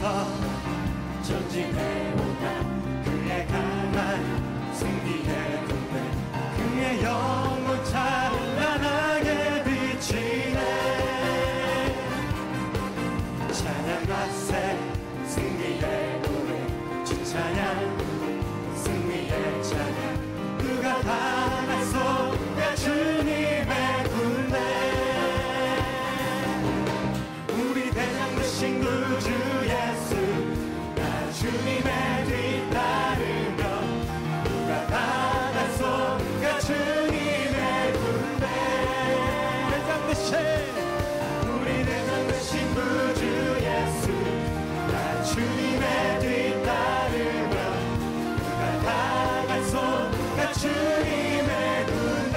앞서 전진해오다 그의 강한 승리의 군대 그의 영혼 찬란하게 비치네 찬양과 새 승리의 노래 주 찬양 승리의 찬양 누가 당하소가 주님의 군대 우리 대장 되신 구주 예수 나 주님의 뒤따르며 누가 당하소가 주님의 군대 대장 되신 우리 대장 되신 구주 예수 나 주님의 뒤따르며 누가 당하소가 주님의 군대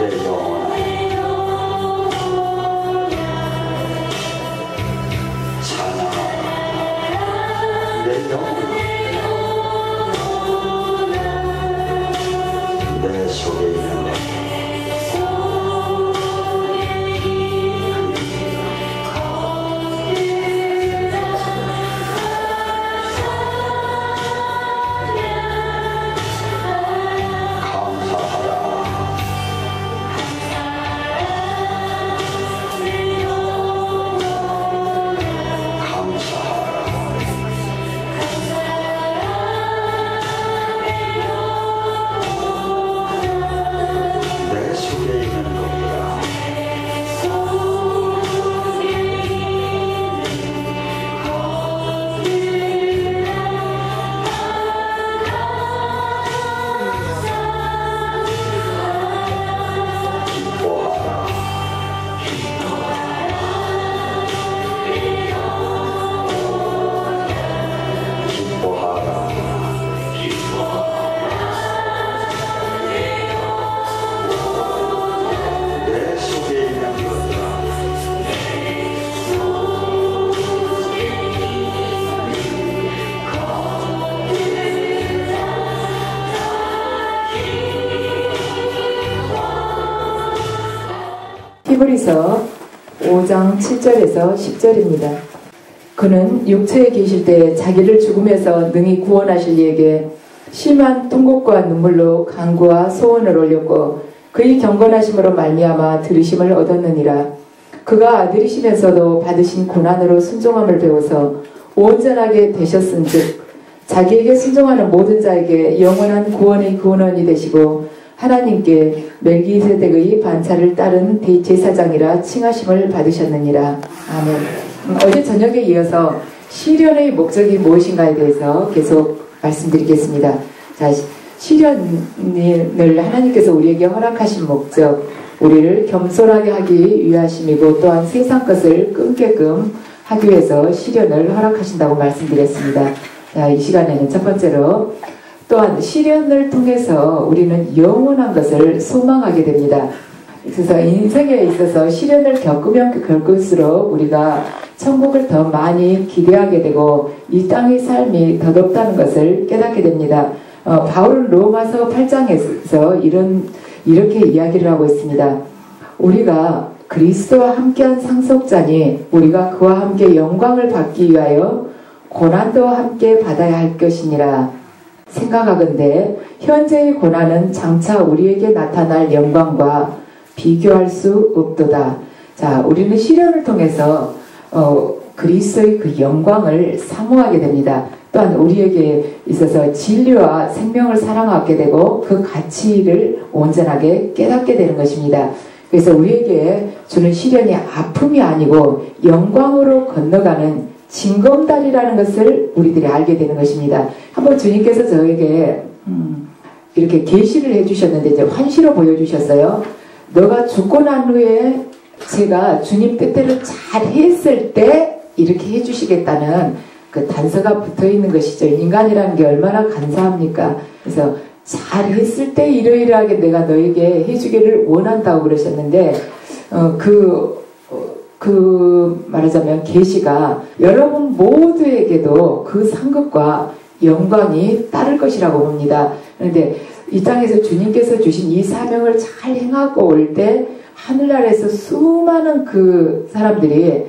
내 영혼아 찬양하라 내 영혼아 내 속에 있는 것 히브리서 5장 7절에서 10절입니다. 그는 육체에 계실 때 자기를 죽음에서 능히 구원하실 이에게 심한 통곡과 눈물로 간구와 소원을 올렸고 그의 경건하심으로 말미암아 들으심을 얻었느니라. 그가 아들이시면서도 받으신 고난으로 순종함을 배워서 온전하게 되셨은즉 자기에게 순종하는 모든 자에게 영원한 구원의 근원이 되시고 하나님께 멜기세덱의 반차를 따른 대제사장이라 칭하심을 받으셨느니라. 아멘. 어제 저녁에 이어서 시련의 목적이 무엇인가에 대해서 계속 말씀드리겠습니다. 자, 시련을 하나님께서 우리에게 허락하신 목적, 우리를 겸손하게 하기 위하심이고 또한 세상 것을 끊게끔 하기 위해서 시련을 허락하신다고 말씀드렸습니다. 자, 이 시간에는 첫 번째로 또한 시련을 통해서 우리는 영원한 것을 소망하게 됩니다. 그래서 인생에 있어서 시련을 겪으면 겪을수록 우리가 천국을 더 많이 기대하게 되고 이 땅의 삶이 더덥다는 것을 깨닫게 됩니다. 바울은 로마서 8장에서 이렇게 이야기를 하고 있습니다. 우리가 그리스도와 함께한 상속자니 우리가 그와 함께 영광을 받기 위하여 고난도 함께 받아야 할 것이니라. 생각하건대 현재의 고난은 장차 우리에게 나타날 영광과 비교할 수 없도다. 자, 우리는 시련을 통해서 그리스도의 그 영광을 사모하게 됩니다. 또한 우리에게 있어서 진리와 생명을 사랑하게 되고 그 가치를 온전하게 깨닫게 되는 것입니다. 그래서 우리에게 주는 시련이 아픔이 아니고 영광으로 건너가는 징검다리라는 것을 우리들이 알게 되는 것입니다. 한번 주님께서 저에게 이렇게 계시를 해주셨는데 이제 환시로 보여주셨어요. 너가 죽고 난 후에 제가 주님 뜻대로 잘 했을 때 이렇게 해주시겠다는 그 단서가 붙어있는 것이죠. 인간이라는 게 얼마나 간사합니까? 그래서 잘 했을 때 이러이러하게 내가 너에게 해주기를 원한다고 그러셨는데 말하자면 계시가 여러분 모두에게도 그 상급과 영광이 따를 것이라고 봅니다. 그런데 이 땅에서 주님께서 주신 이 사명을 잘 행하고 올 때 하늘나라에서 수많은 그 사람들이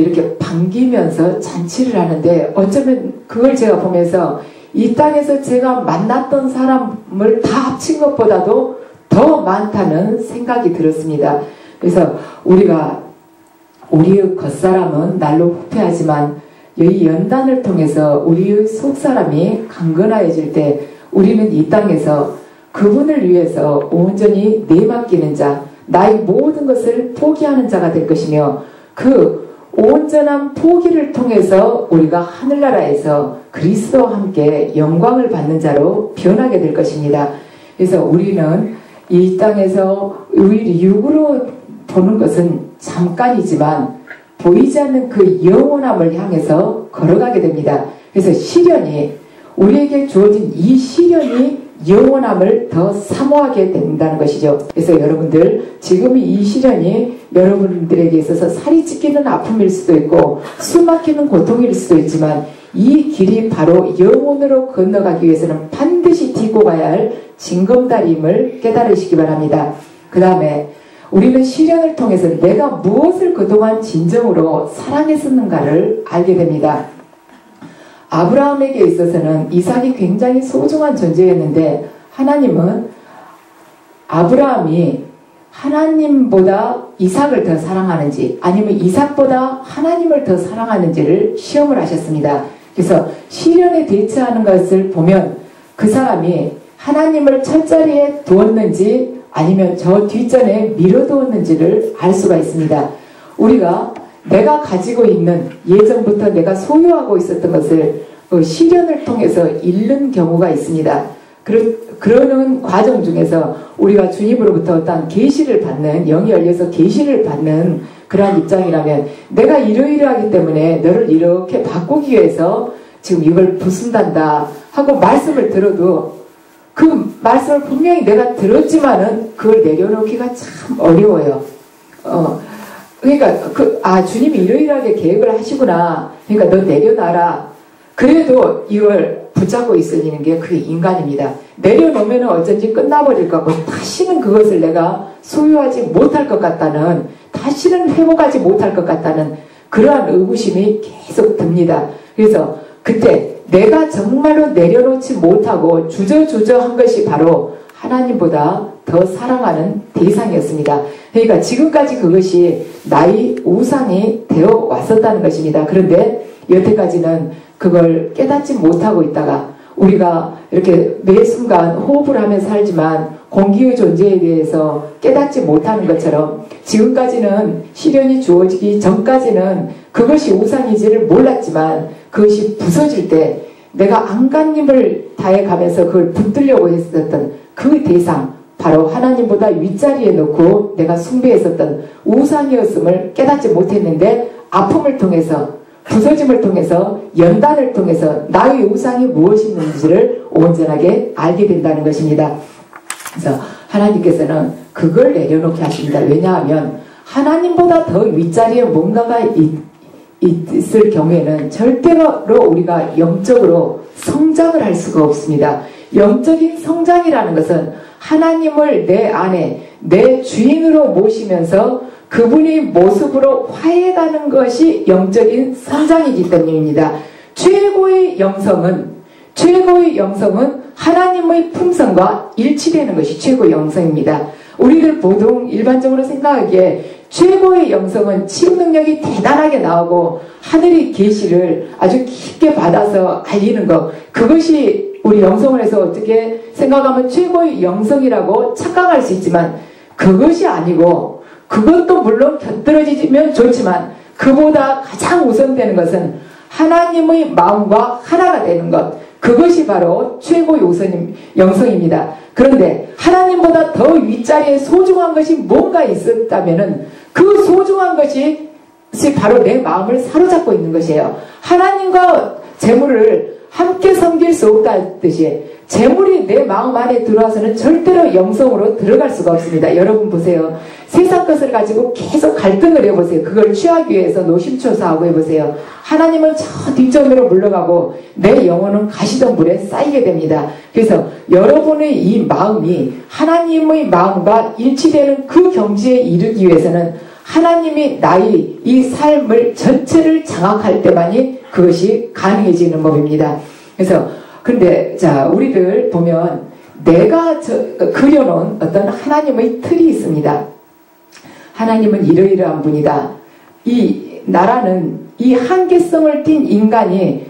이렇게 반기면서 잔치를 하는데, 어쩌면 그걸 제가 보면서 이 땅에서 제가 만났던 사람을 다 합친 것보다도 더 많다는 생각이 들었습니다. 그래서 우리의 겉사람은 날로 후퇴하지만 이 연단을 통해서 우리의 속사람이 강건하여질 때 우리는 이 땅에서 그분을 위해서 온전히 내맡기는 자, 나의 모든 것을 포기하는 자가 될 것이며, 그 온전한 포기를 통해서 우리가 하늘나라에서 그리스도와 함께 영광을 받는 자로 변하게 될 것입니다. 그래서 우리는 이 땅에서 우리 육으로 보는 것은 잠깐이지만 보이지 않는 그 영원함을 향해서 걸어가게 됩니다. 그래서 시련이, 우리에게 주어진 이 시련이 영원함을 더 사모하게 된다는 것이죠. 그래서 여러분들, 지금 이 시련이 여러분들에게 있어서 살이 찢기는 아픔일 수도 있고 숨막히는 고통일 수도 있지만, 이 길이 바로 영원으로 건너가기 위해서는 반드시 딛고 가야 할 징검다리임을 깨달으시기 바랍니다. 그 다음에 우리는 시련을 통해서 내가 무엇을 그동안 진정으로 사랑했었는가를 알게 됩니다. 아브라함에게 있어서는 이삭이 굉장히 소중한 존재였는데, 하나님은 아브라함이 하나님보다 이삭을 더 사랑하는지 아니면 이삭보다 하나님을 더 사랑하는지를 시험을 하셨습니다. 그래서 시련에 대처하는 것을 보면 그 사람이 하나님을 첫자리에 두었는지 아니면 저 뒷전에 밀어두었는지를 알 수가 있습니다. 우리가 내가 가지고 있는, 예전부터 내가 소유하고 있었던 것을 시련을 통해서 잃는 경우가 있습니다. 그러는 과정 중에서 우리가 주님으로부터 어떤 계시를 받는, 영이 열려서 계시를 받는 그러한 입장이라면, 내가 이러이러하기 때문에 너를 이렇게 바꾸기 위해서 지금 이걸 부순단다 하고 말씀을 들어도 그 말씀을 분명히 내가 들었지만은 그걸 내려놓기가 참 어려워요. 그러니까 주님이 이러이러하게 계획을 하시구나. 그러니까 너 내려놔라. 그래도 이걸 붙잡고 있으려는 게 그게 인간입니다. 내려놓으면 어쩐지 끝나버릴 것 같고, 다시는 그것을 내가 소유하지 못할 것 같다는, 다시는 회복하지 못할 것 같다는 그러한 의구심이 계속 듭니다. 그래서 그때 내가 정말로 내려놓지 못하고 주저한 것이 바로 하나님보다 더 사랑하는 대상이었습니다. 그러니까 지금까지 그것이 나의 우상이 되어 왔었다는 것입니다. 그런데 여태까지는 그걸 깨닫지 못하고 있다가, 우리가 이렇게 매 순간 호흡을 하며 살지만 공기의 존재에 대해서 깨닫지 못하는 것처럼, 지금까지는 시련이 주어지기 전까지는 그것이 우상인지를 몰랐지만, 그것이 부서질 때 내가 안간힘을 다해가면서 그걸 붙들려고 했었던 그 대상, 바로 하나님보다 윗자리에 놓고 내가 숭배했었던 우상이었음을 깨닫지 못했는데, 아픔을 통해서, 부서짐을 통해서, 연단을 통해서 나의 우상이 무엇이었는지를 온전하게 알게 된다는 것입니다. 그래서 하나님께서는 그걸 내려놓게 하십니다. 왜냐하면 하나님보다 더 윗자리에 뭔가가 있을 경우에는 절대로 우리가 영적으로 성장을 할 수가 없습니다. 영적인 성장이라는 것은 하나님을 내 안에 내 주인으로 모시면서 그분의 모습으로 화해가는 것이 영적인 성장이기 때문입니다. 최고의 영성은 하나님의 품성과 일치되는 것이 최고의 영성입니다. 우리들 보통 일반적으로 생각하기에 최고의 영성은 치유 능력이 대단하게 나오고 하늘의 계시를 아주 깊게 받아서 알리는 것, 그것이 우리 영성을 해서 어떻게 생각하면 최고의 영성이라고 착각할 수 있지만, 그것이 아니고, 그것도 물론 곁들여지면 좋지만 그보다 가장 우선되는 것은 하나님의 마음과 하나가 되는 것, 그것이 바로 최고의 영성입니다. 그런데 하나님보다 더 윗자리에 소중한 것이 뭔가 있었다면은 그 소중한 것이 바로 내 마음을 사로잡고 있는 것이에요. 하나님과 재물을 함께 섬길 수 없다듯이 재물이 내 마음 안에 들어와서는 절대로 영성으로 들어갈 수가 없습니다. 여러분 보세요. 세상 것을 가지고 계속 갈등을 해보세요. 그걸 취하기 위해서 노심초사하고 해보세요. 하나님은 저 뒷전으로 물러가고 내 영혼은 가시던 물에 쌓이게 됩니다. 그래서 여러분의 이 마음이 하나님의 마음과 일치되는 그 경지에 이르기 위해서는 하나님이 나의 이 삶을 전체를 장악할 때만이 그것이 가능해지는 법입니다. 그래서 근데 자 우리들 보면 내가 그려놓은 어떤 하나님의 틀이 있습니다. 하나님은 이러이러한 분이다. 이 나라는 이 한계성을 띤 인간이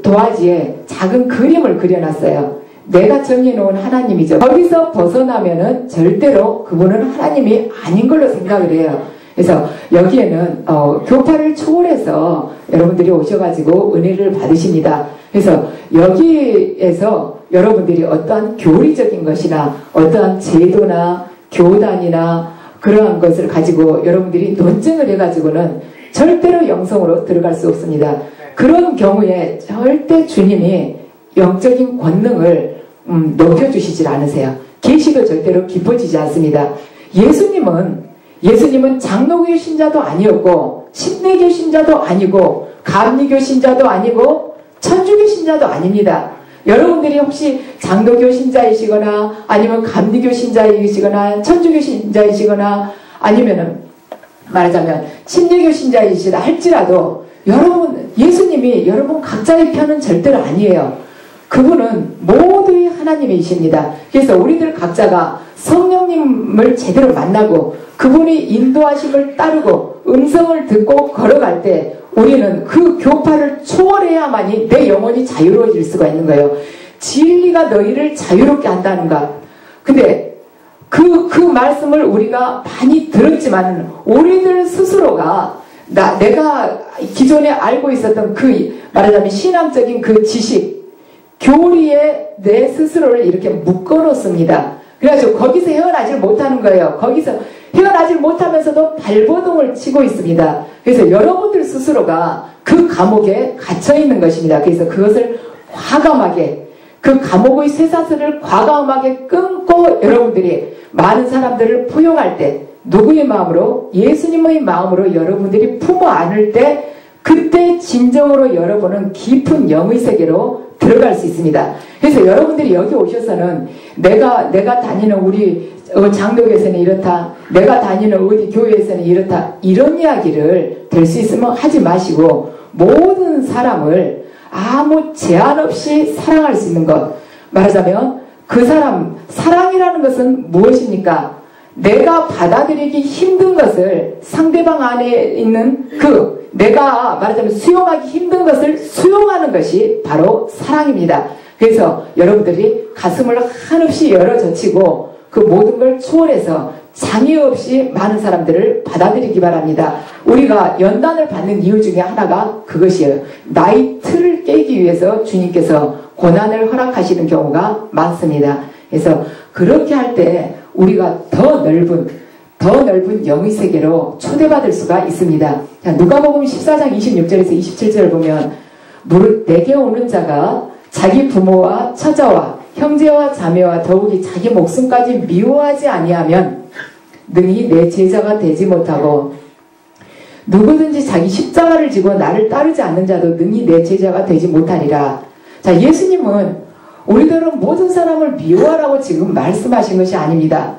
도화지에 작은 그림을 그려놨어요. 내가 정해놓은 하나님이죠. 거기서 벗어나면은 절대로 그분은 하나님이 아닌 걸로 생각을 해요. 그래서 여기에는 교파를 초월해서 여러분들이 오셔가지고 은혜를 받으십니다. 그래서 여기에서 여러분들이 어떠한 교리적인 것이나 어떠한 제도나 교단이나 그러한 것을 가지고 여러분들이 논쟁을 해가지고는 절대로 영성으로 들어갈 수 없습니다. 그런 경우에 절대 주님이 영적인 권능을 높여주시질 않으세요. 계시도 절대로 깊어지지 않습니다. 예수님은 장로교 신자도 아니었고 신내교 신자도 아니고 감리교 신자도 아니고 천주교 신자도 아닙니다. 여러분들이 혹시 장로교 신자이시거나 아니면 감리교 신자이시거나 천주교 신자이시거나 아니면은 말하자면 신내교 신자이시다 할지라도 예수님이 여러분 각자의 편은 절대로 아니에요. 그분은 모두의 하나님이십니다. 그래서 우리들 각자가 성령님을 제대로 만나고 그분의 인도하심을 따르고 음성을 듣고 걸어갈 때 우리는 그 교파를 초월해야만이 내 영혼이 자유로워질 수가 있는 거예요. 진리가 너희를 자유롭게 한다는가. 근데 그 말씀을 우리가 많이 들었지만 우리들 스스로가 내가 기존에 알고 있었던 말하자면 신앙적인 그 지식 교리에 내 스스로를 이렇게 묶어놓습니다. 그래가지고 거기서 헤어나질 못하는 거예요. 거기서 헤어나질 못하면서도 발버둥을 치고 있습니다. 그래서 여러분들 스스로가 그 감옥에 갇혀있는 것입니다. 그래서 그것을 과감하게 그 감옥의 쇠사슬을 과감하게 끊고 여러분들이 많은 사람들을 포용할 때 누구의 마음으로? 예수님의 마음으로 여러분들이 품어 안을 때 그때 진정으로 여러분은 깊은 영의 세계로 들어갈 수 있습니다. 그래서 여러분들이 여기 오셔서는 내가 다니는 우리 장로교에서는 이렇다, 내가 다니는 어디 교회에서는 이렇다, 이런 이야기를 될 수 있으면 하지 마시고 모든 사람을 아무 제한 없이 사랑할 수 있는 것. 말하자면 그 사람 사랑이라는 것은 무엇입니까? 내가 받아들이기 힘든 것을 상대방 안에 있는 내가 말하자면 수용하기 힘든 것을 수용하는 것이 바로 사랑입니다. 그래서 여러분들이 가슴을 한없이 열어젖히고 그 모든 걸 초월해서 장애 없이 많은 사람들을 받아들이기 바랍니다. 우리가 연단을 받는 이유 중에 하나가 그것이에요. 나의 틀을 깨기 위해서 주님께서 고난을 허락하시는 경우가 많습니다. 그래서 그렇게 할 때 우리가 더 넓은 영의 세계로 초대받을 수가 있습니다. 자, 누가복음 14장 26절에서 27절을 보면 내게 오는 자가 자기 부모와 처자와 형제와 자매와 더욱이 자기 목숨까지 미워하지 아니하면 능히 내 제자가 되지 못하고 누구든지 자기 십자가를 지고 나를 따르지 않는 자도 능히 내 제자가 되지 못하리라. 자, 예수님은 우리들은 모든 사람을 미워하라고 지금 말씀하신 것이 아닙니다.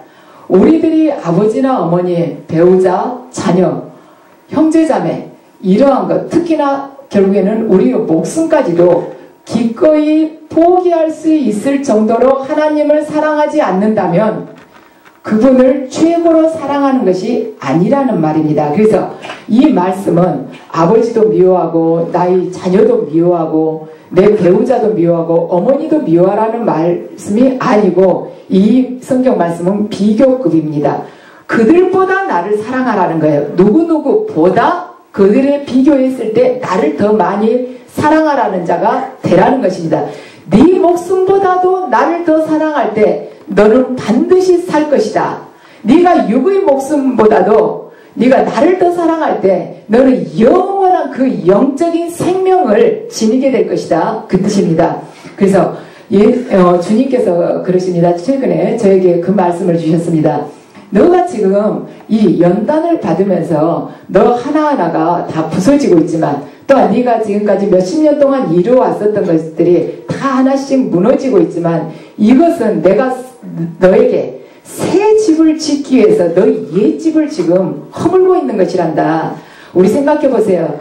우리들이 아버지나 어머니, 배우자, 자녀, 형제자매 이러한 것, 특히나 결국에는 우리의 목숨까지도 기꺼이 포기할 수 있을 정도로 하나님을 사랑하지 않는다면 그분을 최고로 사랑하는 것이 아니라는 말입니다. 그래서 이 말씀은 아버지도 미워하고 나의 자녀도 미워하고 내 배우자도 미워하고 어머니도 미워하라는 말씀이 아니고 이 성경 말씀은 비교급입니다. 그들보다 나를 사랑하라는 거예요. 누구누구보다 그들에 비교했을 때 나를 더 많이 사랑하라는 자가 되라는 것입니다. 네 목숨보다도 나를 더 사랑할 때 너는 반드시 살 것이다. 네가 육의 목숨보다도 네가 나를 더 사랑할 때 너는 영원한 그 영적인 생명을 지니게 될 것이다. 그 뜻입니다. 그래서 주님께서 그러십니다. 최근에 저에게 그 말씀을 주셨습니다. 너가 지금 이 연단을 받으면서 너 하나하나가 다 부서지고 있지만 또한 네가 지금까지 몇십 년 동안 이루어왔었던 것들이 다 하나씩 무너지고 있지만 이것은 내가 너에게 새 집을 짓기 위해서 너희 옛집을 지금 허물고 있는 것이란다. 우리 생각해 보세요.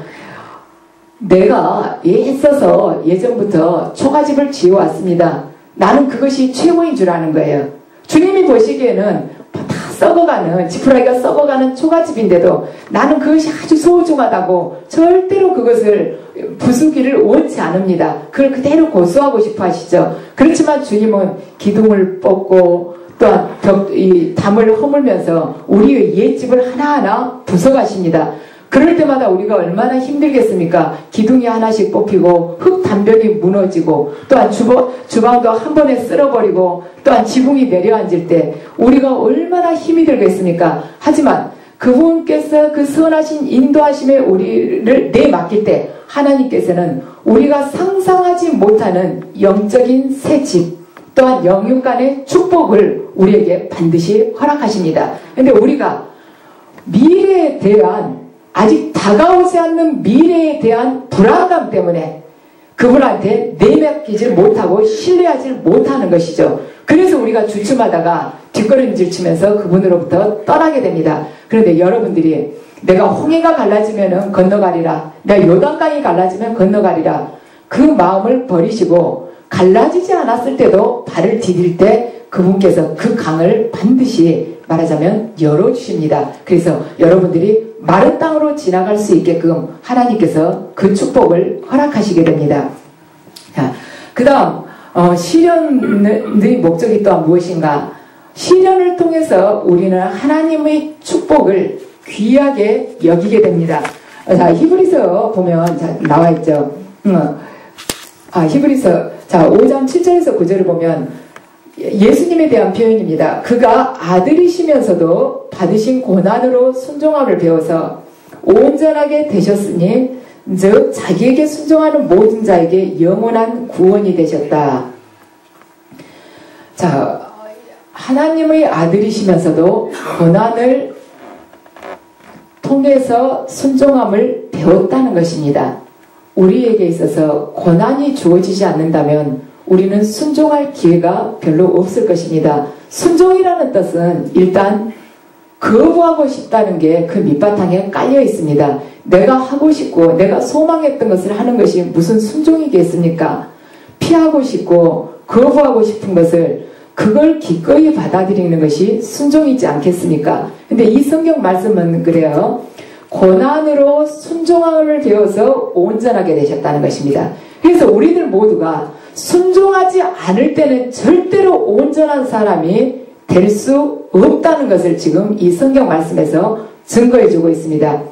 내가 애써서 예전부터 초가집을 지어왔습니다. 나는 그것이 최고인 줄 아는 거예요. 주님이 보시기에는 다 썩어가는, 지푸라기가 썩어가는 초가집인데도 나는 그것이 아주 소중하다고 절대로 그것을 부수기를 원치 않습니다. 그걸 그대로 고수하고 싶어 하시죠. 그렇지만 주님은 기둥을 뽑고 또한 담을 허물면서 우리의 옛집을 하나하나 부숴가십니다. 그럴 때마다 우리가 얼마나 힘들겠습니까? 기둥이 하나씩 뽑히고 흙 단변이 무너지고 또한 주방도 한 번에 쓸어버리고 또한 지붕이 내려앉을 때 우리가 얼마나 힘이 들겠습니까? 하지만 그분께서 그 선하신 인도하심에 우리를 내맡길 때 하나님께서는 우리가 상상하지 못하는 영적인 새 집 또한 영육간의 축복을 우리에게 반드시 허락하십니다. 그런데 우리가 미래에 대한 아직 다가오지 않는 미래에 대한 불안감 때문에 그분한테 내맡기질 못하고 신뢰하지 못하는 것이죠. 그래서 우리가 주춤하다가 뒷걸음질 치면서 그분으로부터 떠나게 됩니다. 그런데 여러분들이 내가 홍해가 갈라지면 건너가리라, 내가 요단강이 갈라지면 건너가리라, 그 마음을 버리시고 갈라지지 않았을 때도 발을 디딜 때 그분께서 그 강을 반드시 말하자면 열어주십니다. 그래서 여러분들이 마른 땅으로 지나갈 수 있게끔 하나님께서 그 축복을 허락하시게 됩니다. 자, 그 다음 시련의 목적이 또한 무엇인가? 시련을 통해서 우리는 하나님의 축복을 귀하게 여기게 됩니다. 자, 히브리서 보면 나와 있죠. 히브리서 5장 7절에서 9절을 보면 예수님에 대한 표현입니다. 그가 아들이시면서도 받으신 고난으로 순종함을 배워서 온전하게 되셨으니 즉 자기에게 순종하는 모든 자에게 영원한 구원이 되셨다. 자, 하나님의 아들이시면서도 고난을 통해서 순종함을 배웠다는 것입니다. 우리에게 있어서 고난이 주어지지 않는다면 우리는 순종할 기회가 별로 없을 것입니다. 순종이라는 뜻은 일단 거부하고 싶다는 게 그 밑바탕에 깔려 있습니다. 내가 하고 싶고 내가 소망했던 것을 하는 것이 무슨 순종이겠습니까? 피하고 싶고 거부하고 싶은 것을 그걸 기꺼이 받아들이는 것이 순종이지 않겠습니까? 근데 이 성경 말씀은 그래요. 고난으로 순종함을 배워서 온전하게 되셨다는 것입니다. 그래서 우리들 모두가 순종하지 않을 때는 절대로 온전한 사람이 될 수 없다는 것을 지금 이 성경 말씀에서 증거해주고 있습니다.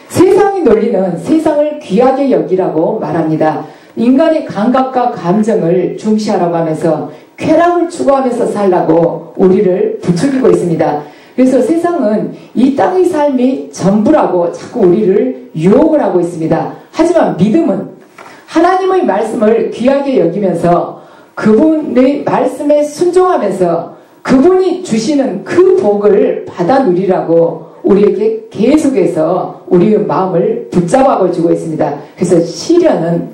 세상의 논리는 세상을 귀하게 여기라고 말합니다. 인간의 감각과 감정을 중시하라고 하면서 쾌락을 추구하면서 살라고 우리를 부추기고 있습니다. 그래서 세상은 이 땅의 삶이 전부라고 자꾸 우리를 유혹을 하고 있습니다. 하지만 믿음은 하나님의 말씀을 귀하게 여기면서 그분의 말씀에 순종하면서 그분이 주시는 그 복을 받아 누리라고 우리에게 계속해서 우리의 마음을 붙잡아 주고 있습니다. 그래서 시련은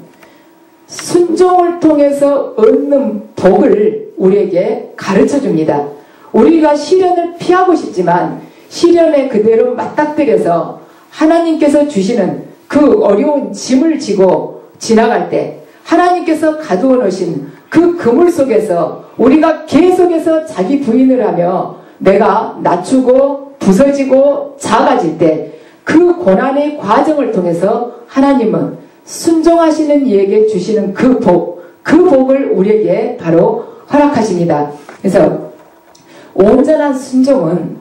순종을 통해서 얻는 복을 우리에게 가르쳐 줍니다. 우리가 시련을 피하고 싶지만 시련에 그대로 맞닥뜨려서 하나님께서 주시는 그 어려운 짐을 지고 지나갈 때 하나님께서 가두어 놓으신 그 그물 속에서 우리가 계속해서 자기 부인을 하며 내가 낮추고 부서지고 작아질 때 그 고난의 과정을 통해서 하나님은 순종하시는 이에게 주시는 그 복을 우리에게 바로 허락하십니다. 그래서 온전한 순종은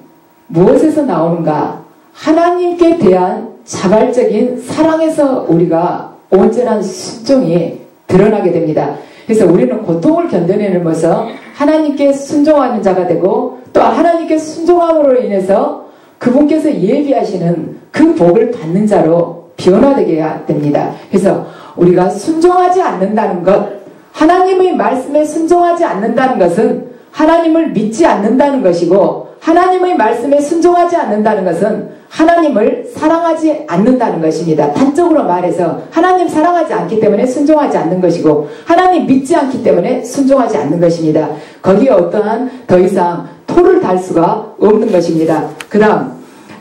무엇에서 나오는가? 하나님께 대한 자발적인 사랑에서 우리가 온전한 순종이 드러나게 됩니다. 그래서 우리는 고통을 견뎌내면서 하나님께 순종하는 자가 되고 또 하나님께 순종함으로 인해서 그분께서 예비하시는 그 복을 받는 자로 변화되게 됩니다. 그래서 우리가 순종하지 않는다는 것, 하나님의 말씀에 순종하지 않는다는 것은 하나님을 믿지 않는다는 것이고, 하나님의 말씀에 순종하지 않는다는 것은 하나님을 사랑하지 않는다는 것입니다. 단적으로 말해서 하나님 사랑하지 않기 때문에 순종하지 않는 것이고, 하나님 믿지 않기 때문에 순종하지 않는 것입니다. 거기에 어떠한 더 이상 토를 달 수가 없는 것입니다. 그 다음,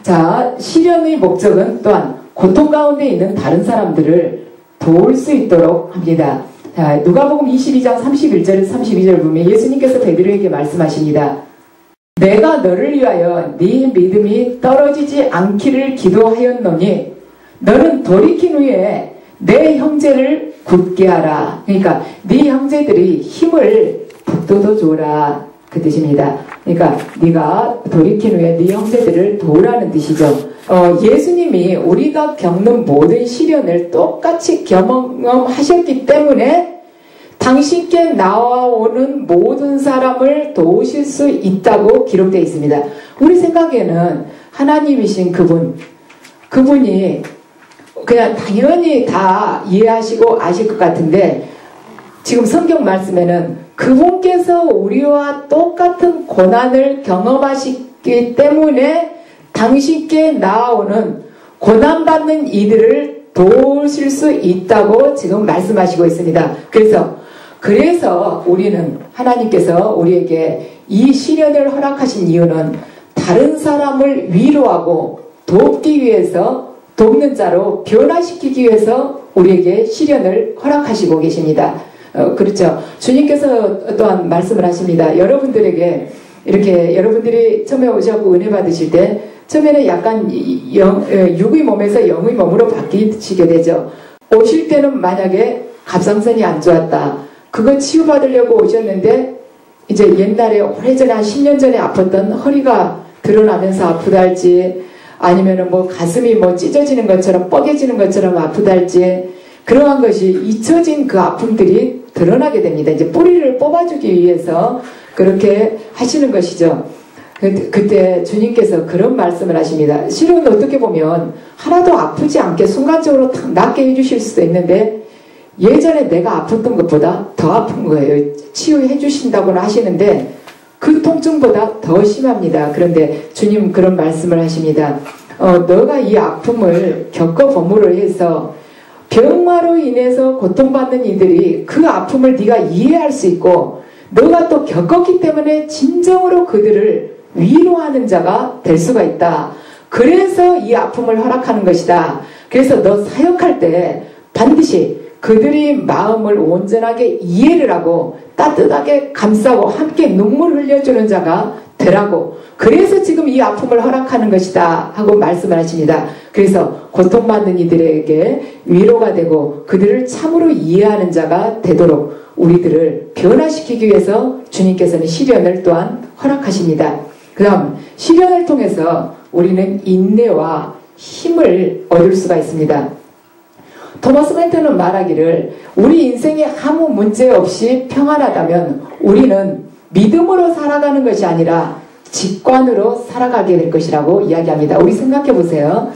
자, 시련의 목적은 또한 고통 가운데 있는 다른 사람들을 도울 수 있도록 합니다. 자, 누가복음 22장 31절 32절 보면 예수님께서 베드로에게 말씀하십니다. 내가 너를 위하여 네 믿음이 떨어지지 않기를 기도하였노니 너는 돌이킨 후에 내 형제를 굳게 하라. 그러니까 네 형제들이 힘을 북돋워 줘라, 그 뜻입니다. 그러니까 네가 돌이킨 후에 네 형제들을 도우라는 뜻이죠. 예수님이 우리가 겪는 모든 시련을 똑같이 경험하셨기 때문에 당신께 나와오는 모든 사람을 도우실 수 있다고 기록되어 있습니다. 우리 생각에는 하나님이신 그분이 그냥 당연히 다 이해하시고 아실 것 같은데, 지금 성경 말씀에는 그분께서 우리와 똑같은 고난을 경험하시기 때문에 당신께 나아오는 고난받는 이들을 도우실 수 있다고 지금 말씀하시고 있습니다. 그래서 우리는, 하나님께서 우리에게 이 시련을 허락하신 이유는 다른 사람을 위로하고 돕기 위해서, 돕는 자로 변화시키기 위해서 우리에게 시련을 허락하시고 계십니다. 그렇죠. 주님께서 또한 말씀을 하십니다. 여러분들에게 이렇게, 여러분들이 처음에 오셔서 은혜 받으실 때 처음에는 약간 육의 몸에서 영의 몸으로 바뀌시게 되죠. 오실 때는 만약에 갑상선이 안 좋았다, 그거 치유받으려고 오셨는데 이제 옛날에 오래전에 한 10년 전에 아팠던 허리가 드러나면서 아프다 할지, 아니면은 뭐 가슴이 뭐 찢어지는 것처럼 뻐개지는 것처럼 아프다 할지, 그러한 것이 잊혀진 그 아픔들이 드러나게 됩니다. 이제 뿌리를 뽑아주기 위해서 그렇게 하시는 것이죠. 그때 주님께서 그런 말씀을 하십니다. 실은 어떻게 보면 하나도 아프지 않게 순간적으로 낫게 해주실 수도 있는데, 예전에 내가 아팠던 것보다 더 아픈 거예요. 치유해 주신다고는 하시는데 그 통증보다 더 심합니다. 그런데 주님 그런 말씀을 하십니다. 너가 이 아픔을 겪어봄으로 해서 병마로 인해서 고통받는 이들이 그 아픔을 네가 이해할 수 있고, 너가 또 겪었기 때문에 진정으로 그들을 위로하는 자가 될 수가 있다. 그래서 이 아픔을 허락하는 것이다. 그래서 너 사역할 때 반드시 그들이 마음을 온전하게 이해를 하고 따뜻하게 감싸고 함께 눈물 흘려주는 자가 되라고, 그래서 지금 이 아픔을 허락하는 것이다 하고 말씀을 하십니다. 그래서 고통받는 이들에게 위로가 되고 그들을 참으로 이해하는 자가 되도록 우리들을 변화시키기 위해서 주님께서는 시련을 또한 허락하십니다. 그 다음, 시련을 통해서 우리는 인내와 힘을 얻을 수가 있습니다. 토마스 멘트는 말하기를, 우리 인생에 아무 문제 없이 평안하다면 우리는 믿음으로 살아가는 것이 아니라 직관으로 살아가게 될 것이라고 이야기합니다. 우리 생각해 보세요.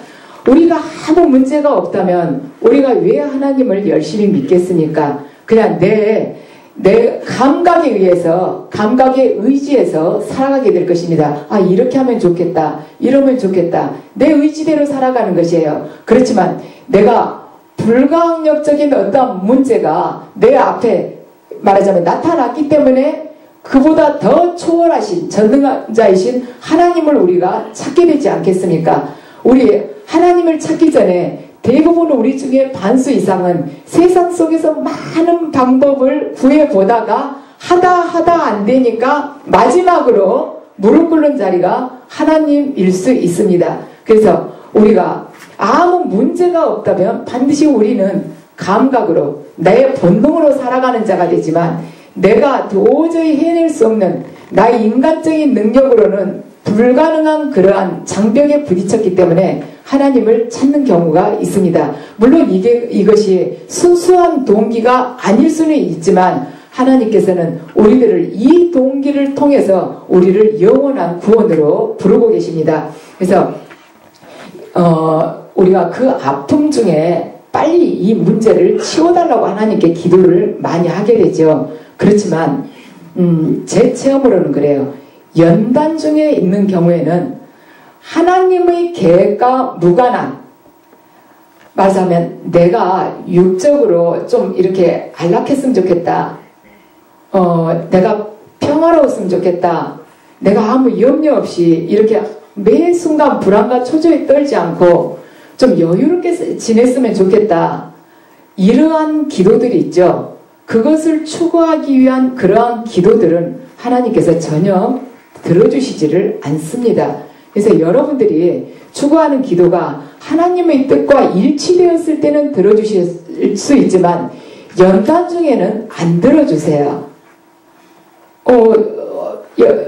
우리가 아무 문제가 없다면 우리가 왜 하나님을 열심히 믿겠습니까? 그냥 내 감각에 의해서, 감각에 의지해서 살아가게 될 것입니다. 아, 이렇게 하면 좋겠다, 이러면 좋겠다, 내 의지대로 살아가는 것이에요. 그렇지만 내가 불가항력적인 어떤 문제가 내 앞에 말하자면 나타났기 때문에 그보다 더 초월하신 전능자이신 하나님을 우리가 찾게 되지 않겠습니까? 우리 하나님을 찾기 전에 대부분 우리 중에 반수 이상은 세상 속에서 많은 방법을 구해보다가 하다 안 되니까 마지막으로 무릎 꿇는 자리가 하나님일 수 있습니다. 그래서 우리가 아무 문제가 없다면 반드시 우리는 감각으로, 내 본능으로 살아가는 자가 되지만, 내가 도저히 해낼 수 없는 나의 인간적인 능력으로는 불가능한 그러한 장벽에 부딪혔기 때문에 하나님을 찾는 경우가 있습니다. 물론 이것이 순수한 동기가 아닐 수는 있지만 하나님께서는 우리들을 이 동기를 통해서 우리를 영원한 구원으로 부르고 계십니다. 그래서 우리가 그 아픔 중에 빨리 이 문제를 치워달라고 하나님께 기도를 많이 하게 되죠. 그렇지만 제 체험으로는 그래요. 연단 중에 있는 경우에는 하나님의 계획과 무관한, 말하자면 내가 육적으로 좀 이렇게 안락했으면 좋겠다, 내가 평화로웠으면 좋겠다, 내가 아무 염려 없이 이렇게 매 순간 불안과 초조에 떨지 않고 좀 여유롭게 지냈으면 좋겠다, 이러한 기도들이 있죠. 그것을 추구하기 위한 그러한 기도들은 하나님께서 전혀 들어주시지를 않습니다. 그래서 여러분들이 추구하는 기도가 하나님의 뜻과 일치되었을 때는 들어주실 수 있지만 연단 중에는 안 들어주세요.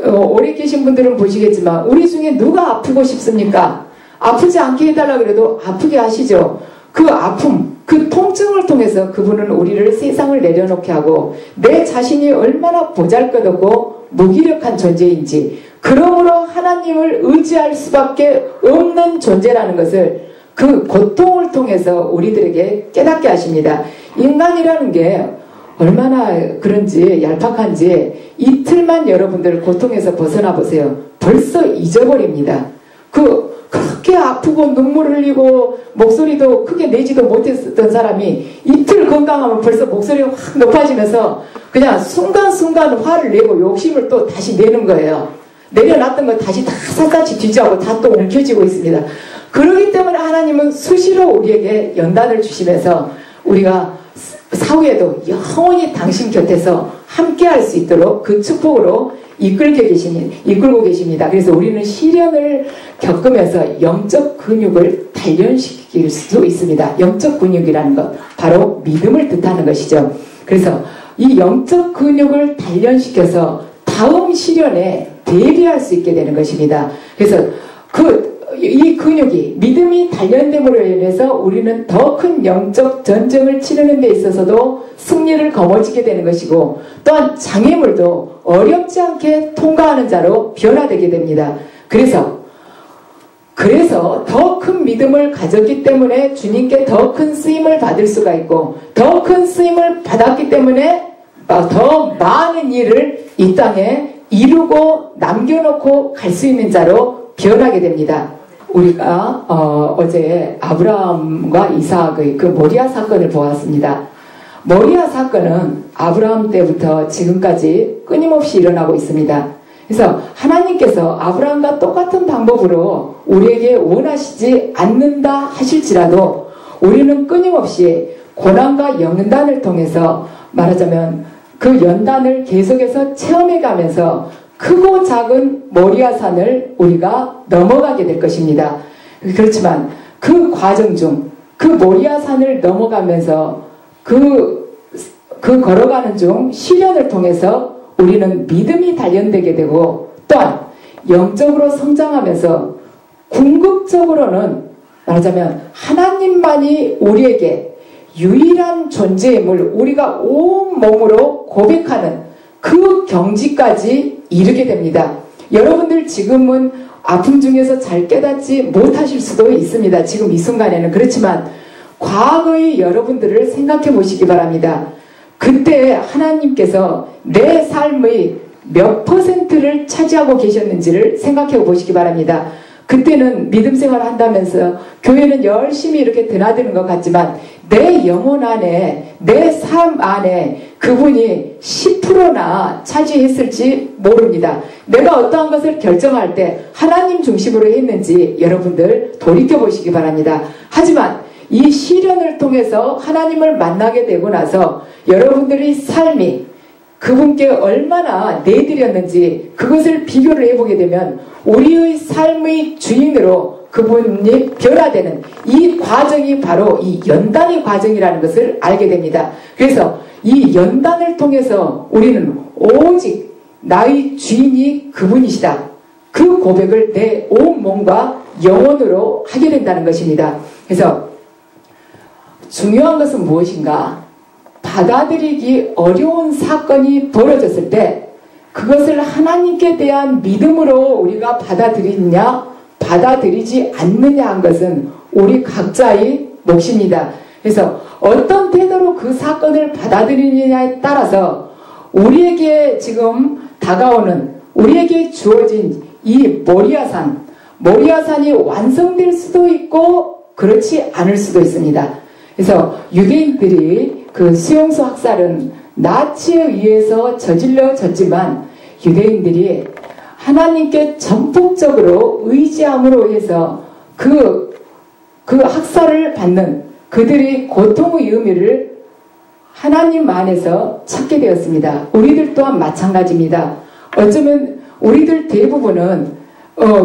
오래 계신 분들은 보시겠지만 우리 중에 누가 아프고 싶습니까? 아프지 않게 해달라 그래도 아프게 하시죠. 그 아픔, 그 통증을 통해서 그분은 우리를 세상을 내려놓게 하고 내 자신이 얼마나 보잘것없고 무기력한 존재인지, 그러므로 하나님을 의지할 수밖에 없는 존재라는 것을 그 고통을 통해서 우리들에게 깨닫게 하십니다. 인간이라는 게 얼마나 그런지 얄팍한지 이틀만 여러분들 고통에서 벗어나 보세요. 벌써 잊어버립니다. 그렇게 아프고 눈물 흘리고 목소리도 크게 내지도 못했던 사람이 이틀 건강하면 벌써 목소리가 확 높아지면서 그냥 순간순간 화를 내고 욕심을 또 다시 내는 거예요. 내려놨던 거 다시 다 샅샅이 뒤져하고 다 또 옮겨지고 있습니다. 그렇기 때문에 하나님은 수시로 우리에게 연단을 주시면서 우리가 사후에도 영원히 당신 곁에서 함께 할 수 있도록 그 축복으로 이끌고 계십니다. 그래서 우리는 시련을 겪으면서 영적 근육을 단련시킬 수 있습니다. 영적 근육이라는 것, 바로 믿음을 뜻하는 것이죠. 그래서 이 영적 근육을 단련시켜서 다음 시련에 대비할 수 있게 되는 것입니다. 그래서 이 근육이 믿음이 단련됨으로 인해서 우리는 더 큰 영적 전쟁을 치르는 데 있어서도 승리를 거머쥐게 되는 것이고, 또한 장애물도 어렵지 않게 통과하는 자로 변화되게 됩니다. 그래서 더 큰 믿음을 가졌기 때문에 주님께 더 큰 쓰임을 받을 수가 있고, 더 큰 쓰임을 받았기 때문에 더 많은 일을 이 땅에 이루고 남겨놓고 갈 수 있는 자로 변하게 됩니다. 우리가 어제 아브라함과 이삭의 그 모리아 사건을 보았습니다. 모리아 사건은 아브라함 때부터 지금까지 끊임없이 일어나고 있습니다. 그래서 하나님께서 아브라함과 똑같은 방법으로 우리에게 원하시지 않는다 하실지라도 우리는 끊임없이 고난과 연단을 통해서, 말하자면 그 연단을 계속해서 체험해가면서 크고 작은 모리아산을 우리가 넘어가게 될 것입니다. 그렇지만 그 과정 중 그 모리아산을 넘어가면서 그 걸어가는 중 시련을 통해서 우리는 믿음이 단련되게 되고, 또한 영적으로 성장하면서 궁극적으로는 말하자면 하나님만이 우리에게 유일한 존재임을 우리가 온 몸으로 고백하는 그 경지까지 이르게 됩니다. 여러분들 지금은 아픔 중에서 잘 깨닫지 못하실 수도 있습니다. 지금 이 순간에는. 그렇지만 과거의 여러분들을 생각해 보시기 바랍니다. 그때 하나님께서 내 삶의 몇 %를 차지하고 계셨는지를 생각해 보시기 바랍니다. 그때는 믿음 생활을 한다면서 교회는 열심히 이렇게 드나드는 것 같지만 내 영혼 안에, 내 삶 안에 그분이 10%나 차지했을지 모릅니다. 내가 어떠한 것을 결정할 때 하나님 중심으로 했는지 여러분들 돌이켜보시기 바랍니다. 하지만 이 시련을 통해서 하나님을 만나게 되고 나서 여러분들의 삶이 그분께 얼마나 내드렸는지 그것을 비교를 해보게 되면 우리의 삶의 주인으로 그분이 변화되는 이 과정이 바로 이 연단의 과정이라는 것을 알게 됩니다. 그래서 이 연단을 통해서 우리는 오직 나의 주인이 그분이시다, 그 고백을 내 온 몸과 영혼으로 하게 된다는 것입니다. 그래서 중요한 것은 무엇인가? 받아들이기 어려운 사건이 벌어졌을 때 그것을 하나님께 대한 믿음으로 우리가 받아들이느냐 받아들이지 않느냐 한 것은 우리 각자의 몫입니다. 그래서 어떤 태도로 그 사건을 받아들이느냐에 따라서 우리에게 지금 다가오는, 우리에게 주어진 이 모리아산이 완성될 수도 있고 그렇지 않을 수도 있습니다. 그래서 유대인들이 그 수용소 학살은 나치에 의해서 저질러졌지만 유대인들이 하나님께 전폭적으로 의지함으로 해서 그 학살을 받는 그들의 고통의 의미를 하나님 안에서 찾게 되었습니다. 우리들 또한 마찬가지입니다. 어쩌면 우리들 대부분은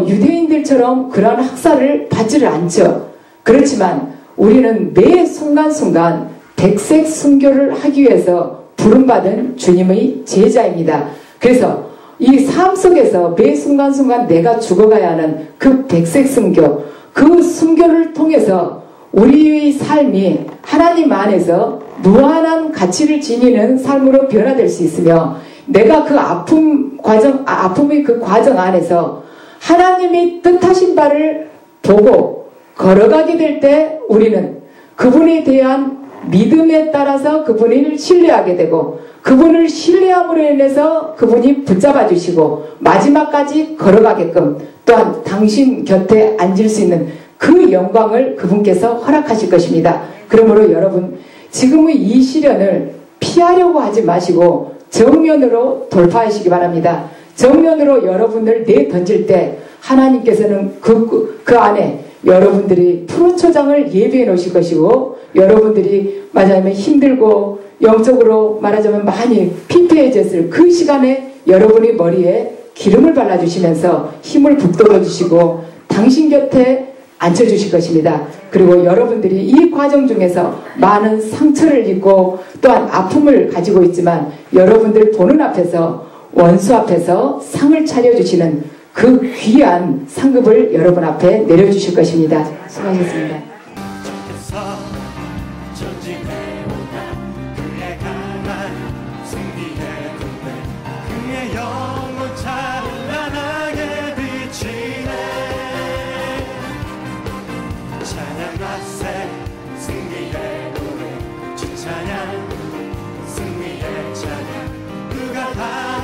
유대인들처럼 그러한 학살을 받지를 않죠. 그렇지만 우리는 매 순간순간 백색 순교를 하기 위해서 부름받은 주님의 제자입니다. 그래서 이 삶 속에서 매 순간순간 내가 죽어가야 하는 그 백색 순교, 그 순교를 통해서 우리의 삶이 하나님 안에서 무한한 가치를 지니는 삶으로 변화될 수 있으며, 내가 그 아픔의 그 과정 안에서 하나님이 뜻하신 바를 보고 걸어가게 될 때 우리는 그분에 대한 믿음에 따라서 그분을 신뢰하게 되고, 그분을 신뢰함으로 인해서 그분이 붙잡아 주시고 마지막까지 걸어가게끔, 또한 당신 곁에 앉을 수 있는 그 영광을 그분께서 허락하실 것입니다. 그러므로 여러분, 지금의 이 시련을 피하려고 하지 마시고 정면으로 돌파하시기 바랍니다. 정면으로 여러분을 내던질 때 하나님께서는 그 안에 여러분들이 푸른 초장을 예비해 놓으실 것이고, 여러분들이 말하자면 힘들고 영적으로 말하자면 많이 피폐해졌을 그 시간에 여러분의 머리에 기름을 발라주시면서 힘을 북돋워 주시고 당신 곁에 앉혀주실 것입니다. 그리고 여러분들이 이 과정 중에서 많은 상처를 입고 또한 아픔을 가지고 있지만 여러분들 보는 앞에서, 원수 앞에서 상을 차려주시는 그 귀한 상급을 여러분 앞에 내려주실 것입니다. 수고하셨습니다. 그의 강한 승리의 군대, 그의 영혼 찬란하게 비치네. 찬양과 새 승리의 노래, 주찬양 승리의 찬양, 누가 다